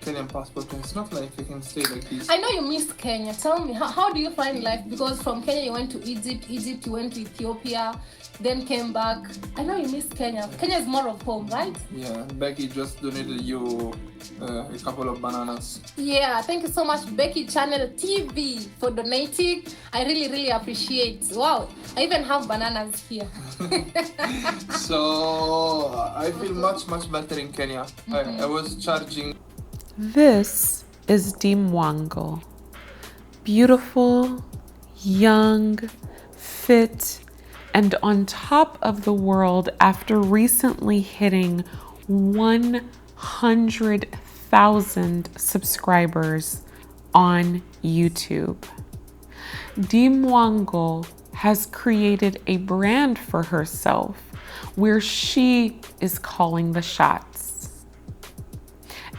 Kenyan passport. It's not like you can stay like this. I know you missed Kenya. Tell me, how do you find life? Because from Kenya you went to Egypt, you went to Ethiopia, then came back. I know you missed Kenya. Kenya is more of home, right? Yeah, Becky just donated you a couple of bananas. Yeah, thank you so much, Becky Channel TV, for donating. I really appreciate. Wow, I even have bananas here. So I feel much better in Kenya. I was charging. This is Dee Mwango. Beautiful, young, fit, and on top of the world after recently hitting 100,000 subscribers on YouTube. Dee Mwango has created a brand for herself where she is calling the shots.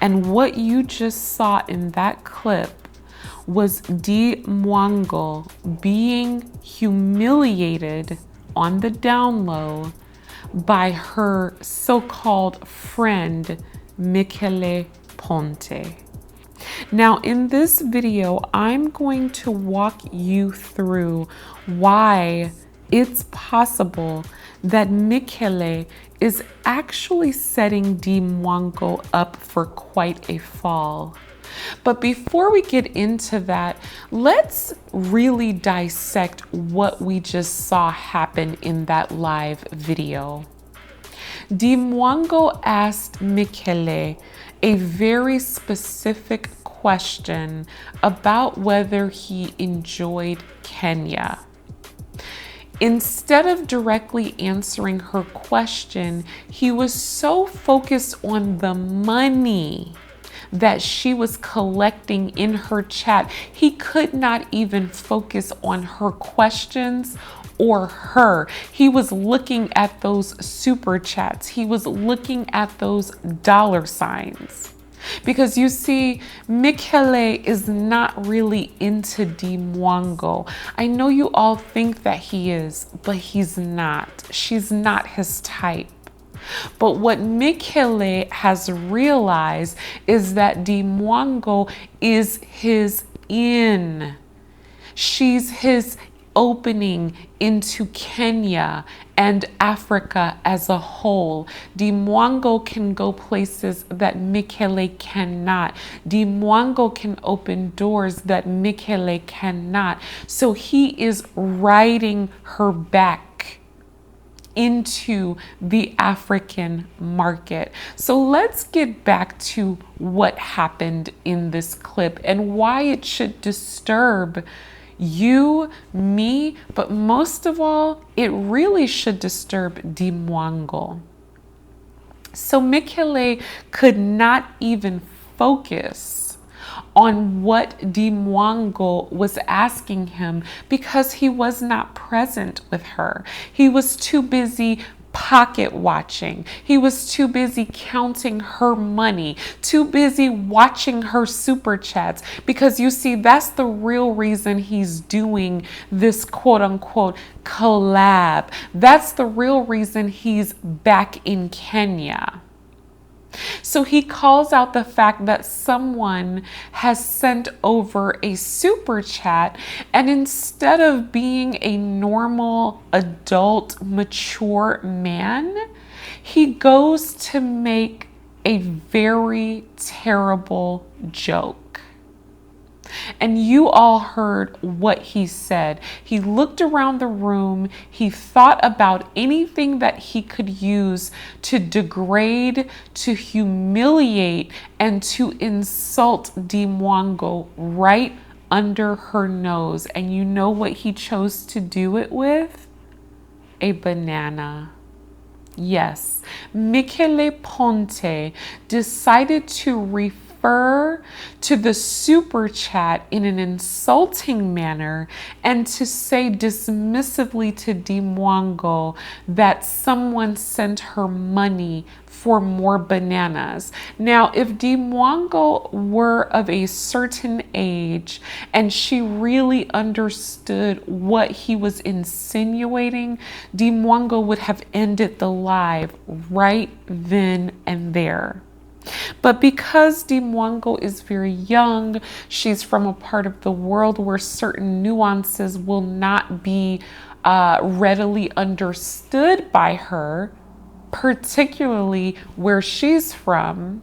And what you just saw in that clip was Dee Mwango being humiliated on the down low by her so-called friend, Michele Ponte. Now, in this video, I'm going to walk you through why it's possible that Michele is actually setting Dee Mwango up for quite a fall. But before we get into that, let's really dissect what we just saw happen in that live video. Dee Mwango asked Michele a very specific question about whether he enjoyed Kenya. Instead of directly answering her question, he was so focused on the money that she was collecting in her chat, he could not even focus on her questions or her. He was looking at those super chats. He was looking at those dollar signs. Because you see, Michele is not really into Dee Mwango. I know you all think that he is, but he's not. She's not his type. But what Michele has realized is that Dee Mwango is his in. She's his opening into Kenya and Africa as a whole. Dee Mwango can go places that Michele cannot. Dee Mwango can open doors that Michele cannot. So he is riding her back into the African market. So let's get back to what happened in this clip and why it should disturb you, me, but most of all, it really should disturb Dee Mwango. So Michele could not even focus on what Dee Mwango was asking him because he was not present with her. He was too busy pocket watching. He was too busy counting her money, too busy watching her super chats, because you see, that's the real reason he's doing this quote unquote collab. That's the real reason he's back in Kenya. So he calls out the fact that someone has sent over a super chat, and instead of being a normal, adult, mature man, he goes to make a very terrible joke. And you all heard what he said. He looked around the room. He thought about anything that he could use to degrade, to humiliate, and to insult Dee Mwango right under her nose. And you know what he chose to do it with? A banana. Yes, Michele Ponte decided to refer to the super chat in an insulting manner and to say dismissively to Dee Mwango that someone sent her money for more bananas. Now, if Dee Mwango were of a certain age and she really understood what he was insinuating, Dee Mwango would have ended the live right then and there. But because Dee Mwango is very young, she's from a part of the world where certain nuances will not be readily understood by her, particularly where she's from.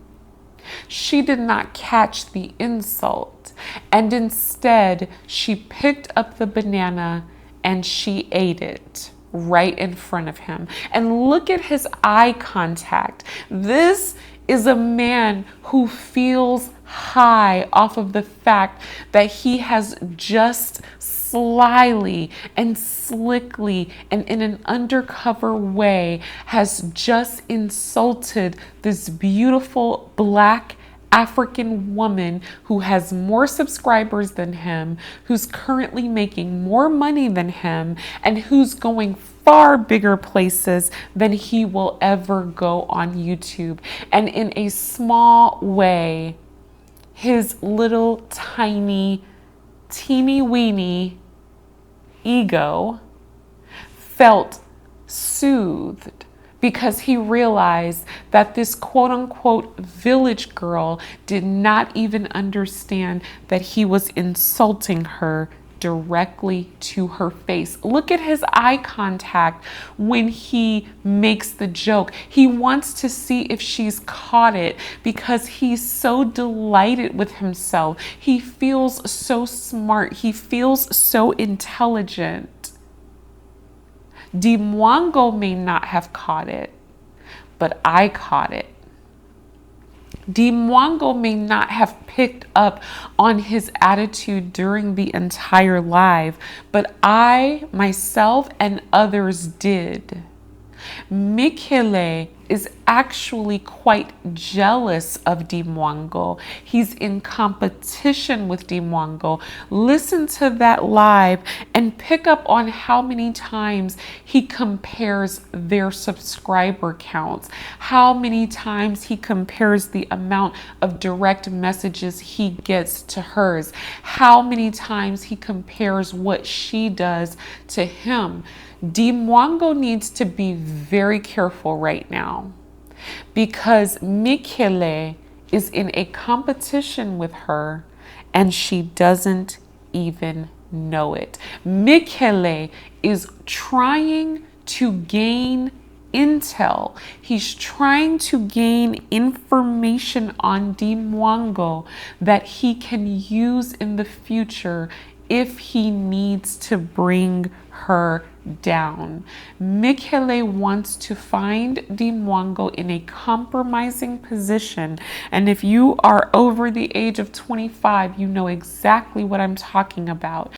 She did not catch the insult, and instead she picked up the banana and she ate it right in front of him. And look at his eye contact. This is a man who feels high off of the fact that he has just slyly and slickly and in an undercover way has just insulted this beautiful Black African woman who has more subscribers than him, who's currently making more money than him, and who's going far bigger places than he will ever go on YouTube. And in a small way, his little tiny, teeny weeny ego felt soothed because he realized that this quote unquote village girl did not even understand that he was insulting her directly to her face. Look at his eye contact when he makes the joke. He wants to see if she's caught it because he's so delighted with himself. He feels so smart. He feels so intelligent. Dee Mwango may not have caught it, but I caught it. Dee Mwango may not have picked up on his attitude during the entire live, but I, myself, and others did. Michele is actually quite jealous of Dee Mwango. He's in competition with Dee Mwango. Listen to that live and pick up on how many times he compares their subscriber counts, how many times he compares the amount of direct messages he gets to hers, how many times he compares what she does to him. Dee Mwango needs to be very careful right now because Michele is in a competition with her and she doesn't even know it. Michele is trying to gain intel. He's trying to gain information on Dee Mwango that he can use in the future if he needs to bring her down. Michele wants to find Dee Mwango in a compromising position. And if you are over the age of 25, you know exactly what I'm talking about.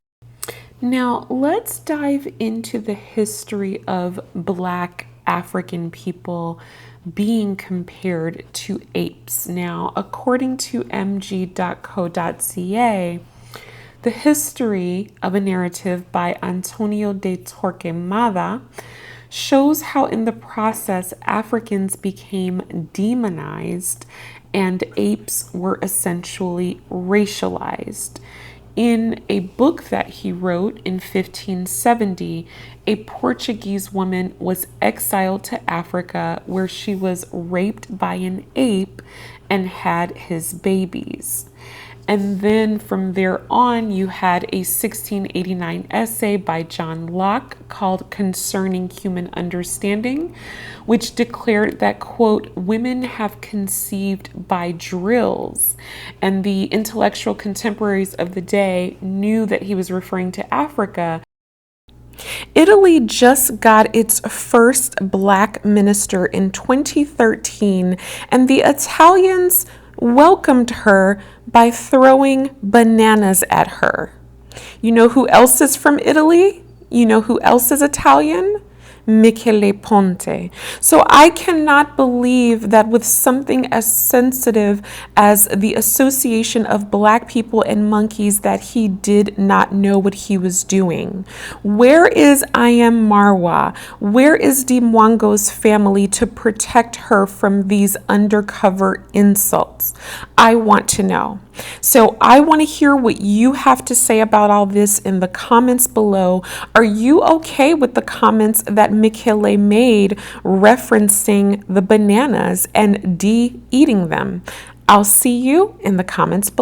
Now, let's dive into the history of Black African people being compared to apes. Now, according to mg.co.ca, the history of a narrative by Antonio de Torquemada shows how in the process Africans became demonized and apes were essentially racialized. In a book that he wrote in 1570, a Portuguese woman was exiled to Africa where she was raped by an ape and had his babies. And then from there on, you had a 1689 essay by John Locke called Concerning Human Understanding, which declared that, quote, women have conceived by drills. And the intellectual contemporaries of the day knew that he was referring to Africa. Italy just got its first Black minister in 2013, and the Italians welcomed her by throwing bananas at her. You know who else is from Italy? You know who else is Italian? Michele Ponte. So I cannot believe that with something as sensitive as the association of Black people and monkeys that he did not know what he was doing. Where is I Am Marwa? Where is Dee Mwango's family to protect her from these undercover insults? I want to know. So I want to hear what you have to say about all this in the comments below. Are you okay with the comments that Michele made referencing the bananas and Dee eating them? I'll see you in the comments below.